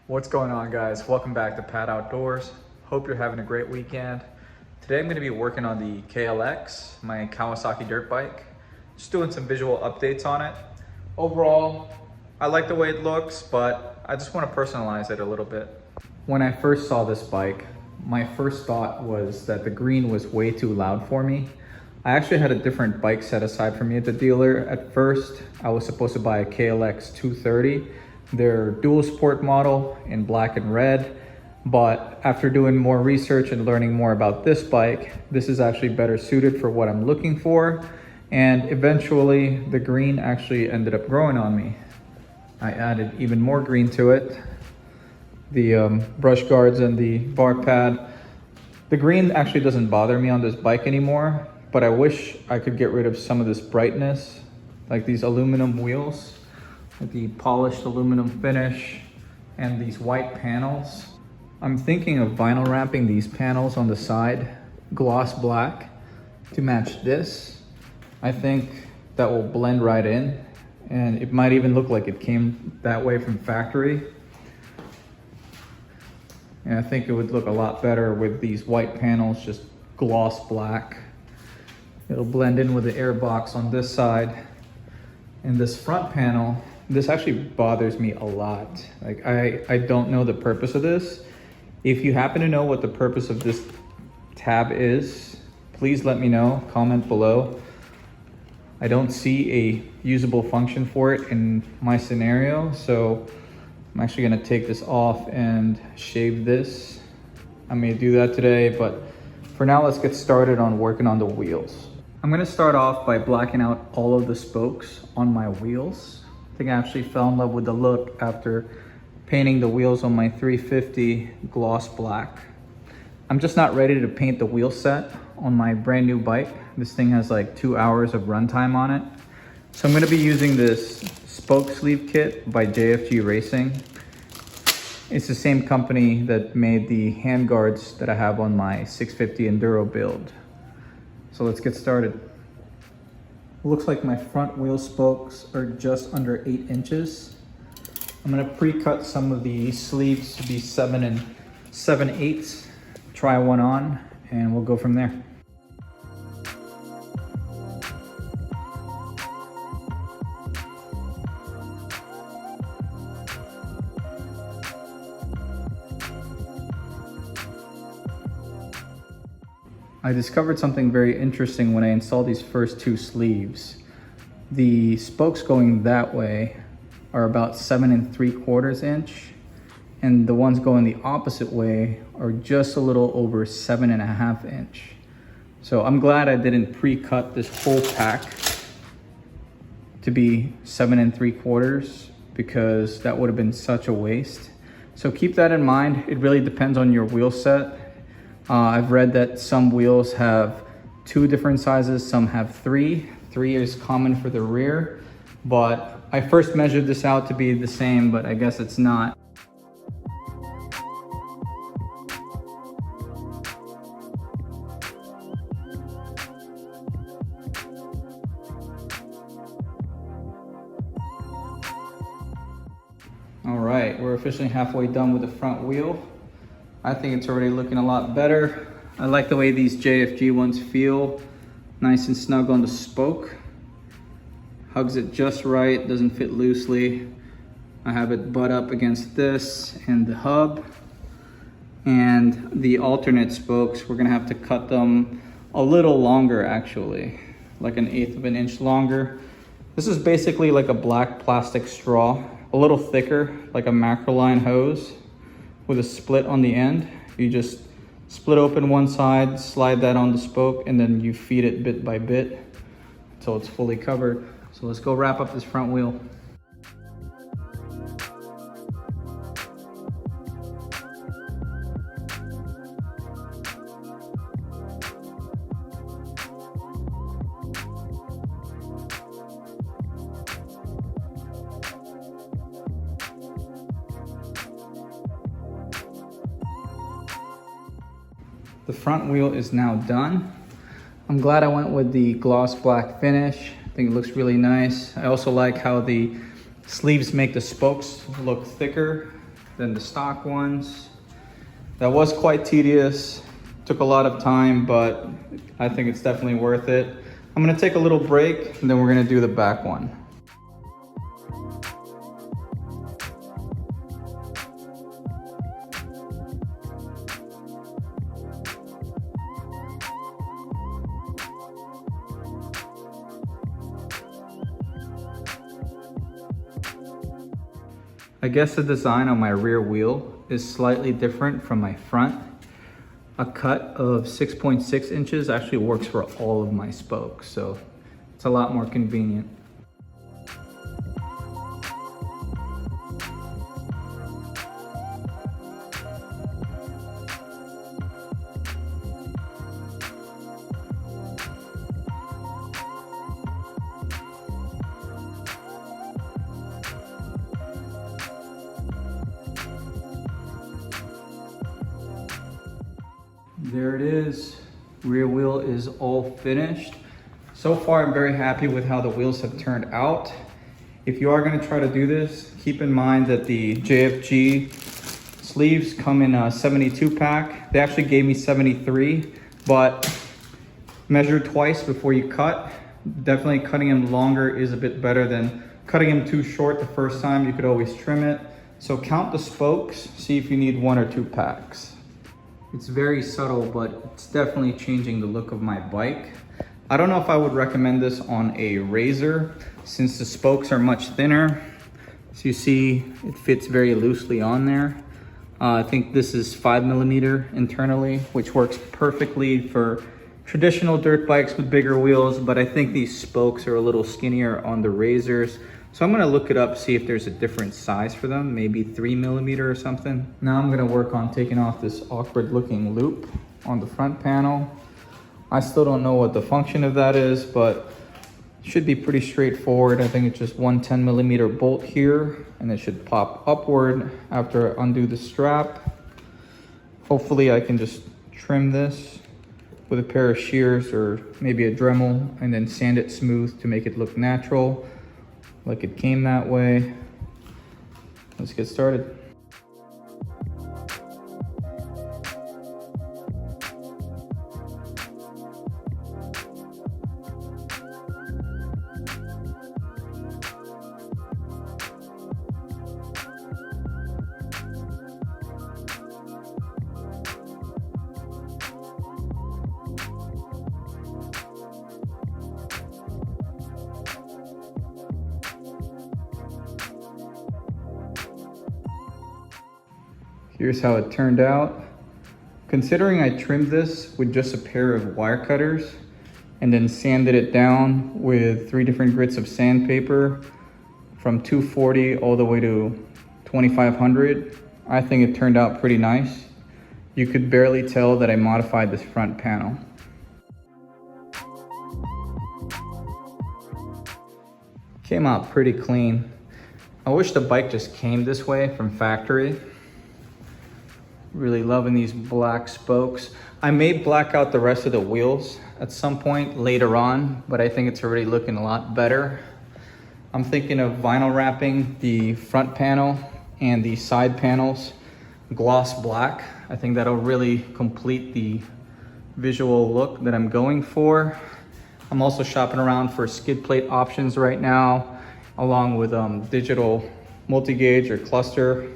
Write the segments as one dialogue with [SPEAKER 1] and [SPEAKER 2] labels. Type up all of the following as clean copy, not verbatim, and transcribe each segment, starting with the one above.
[SPEAKER 1] What's going on, guys? Welcome back to Pat Outdoors. Hope you're having a great weekend. Today I'm going to be working on the KLX, my Kawasaki dirt bike. Just doing some visual updates on it. Overall, I like the way it looks, but I just want to personalize it a little bit. When I first saw this bike, my first thought was that the green was way too loud for me. I actually had a different bike set aside for me at the dealer. At first, I was supposed to buy a KLX230. Their dual sport model in black and red, but after doing more research and learning more about this bike, this is actually better suited for what I'm looking for, and eventually the green actually ended up growing on me. I added even more green to it, the brush guards and the bar pad. The green actually doesn't bother me on this bike anymore, but I wish I could get rid of some of this brightness, like these aluminum wheels, with the polished aluminum finish and these white panels. I'm thinking of vinyl wrapping these panels on the side gloss black to match this. I think that will blend right in, and it might even look like it came that way from factory. And I think it would look a lot better with these white panels just gloss black. It'll blend in with the air box on this side. And this front panel, this actually bothers me a lot. Like I don't know the purpose of this. If you happen to know what the purpose of this tab is, please let me know, comment below. I don't see a usable function for it in my scenario, so I'm actually gonna take this off and shave this. I may do that today, but for now, let's get started on working on the wheels. I'm gonna start off by blacking out all of the spokes on my wheels. I think I actually fell in love with the look after painting the wheels on my 350 gloss black. I'm just not ready to paint the wheel set on my brand new bike. This thing has like 2 hours of runtime on it. So I'm gonna be using this spoke sleeve kit by JFG Racing. It's the same company that made the handguards that I have on my 650 Enduro build. So let's get started. Looks like my front wheel spokes are just under 8 inches. I'm gonna pre-cut some of the sleeves to be 7 7/8. Try one on and we'll go from there. I discovered something very interesting when I installed these first two sleeves. The spokes going that way are about 7 3/4 inch, and the ones going the opposite way are just a little over 7.5 inch. So I'm glad I didn't pre-cut this whole pack to be 7 3/4, because that would have been such a waste. So keep that in mind. It really depends on your wheel set. I've read that some wheels have 2 different sizes, some have 3. 3 is common for the rear, but I first measured this out to be the same, but I guess it's not. All right, we're officially halfway done with the front wheel. I think it's already looking a lot better. I like the way these JFG ones feel. Nice and snug on the spoke. Hugs it just right, doesn't fit loosely. I have it butt up against this and the hub. And the alternate spokes, we're gonna have to cut them a little longer actually, like 1/8 of an inch longer. This is basically like a black plastic straw, a little thicker, like a macroline hose, with a split on the end. You just split open one side, slide that on the spoke, and then you feed it bit by bit until it's fully covered. So let's go wrap up this front wheel. The front wheel is now done. I'm glad I went with the gloss black finish. I think it looks really nice. I also like how the sleeves make the spokes look thicker than the stock ones. That was quite tedious, took a lot of time, but I think it's definitely worth it. I'm gonna take a little break and then we're gonna do the back one. I guess the design on my rear wheel is slightly different from my front. A cut of 6.6 inches actually works for all of my spokes, so it's a lot more convenient. There it is. Rear wheel is all finished. So far, I'm very happy with how the wheels have turned out. If you are going to try to do this, keep in mind that the JFG sleeves come in a 72 pack. They actually gave me 73, but measure twice before you cut. Definitely cutting them longer is a bit better than cutting them too short the first time. You could always trim it. So count the spokes, see if you need 1 or 2 packs. It's very subtle, but it's definitely changing the look of my bike. I don't know if I would recommend this on a razor since the spokes are much thinner. So you see it fits very loosely on there. I think this is 5mm internally, which works perfectly for traditional dirt bikes with bigger wheels, but I think these spokes are a little skinnier on the razors. So I'm gonna look it up, see if there's a different size for them, maybe 3mm or something. Now I'm gonna work on taking off this awkward looking loop on the front panel. I still don't know what the function of that is, but it should be pretty straightforward. I think it's just one 10mm bolt here, and it should pop upward after I undo the strap. Hopefully I can just trim this with a pair of shears or maybe a Dremel and then sand it smooth to make it look natural, like it came that way. Let's get started. Here's how it turned out. Considering I trimmed this with just a pair of wire cutters and then sanded it down with 3 different grits of sandpaper from 240 all the way to 2500, I think it turned out pretty nice. You could barely tell that I modified this front panel. Came out pretty clean. I wish the bike just came this way from factory. Really loving these black spokes. I may black out the rest of the wheels at some point later on, but I think it's already looking a lot better. I'm thinking of vinyl wrapping the front panel and the side panels gloss black. I think that'll really complete the visual look that I'm going for. I'm also shopping around for skid plate options right now, along with digital multi-gauge or cluster.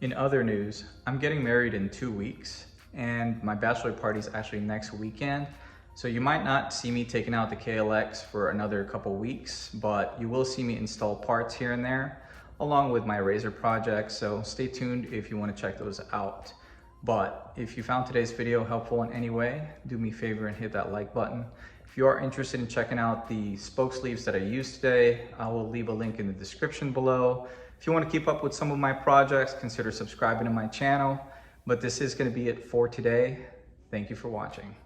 [SPEAKER 1] In other news, I'm getting married in 2 weeks and my bachelor party is actually next weekend. So you might not see me taking out the KLX for another couple weeks, but you will see me install parts here and there along with my razor projects. So stay tuned if you want to check those out. But if you found today's video helpful in any way, do me a favor and hit that like button. If you are interested in checking out the spoke sleeves that I used today, I will leave a link in the description below. If you want to keep up with some of my projects, consider subscribing to my channel. But this is going to be it for today. Thank you for watching.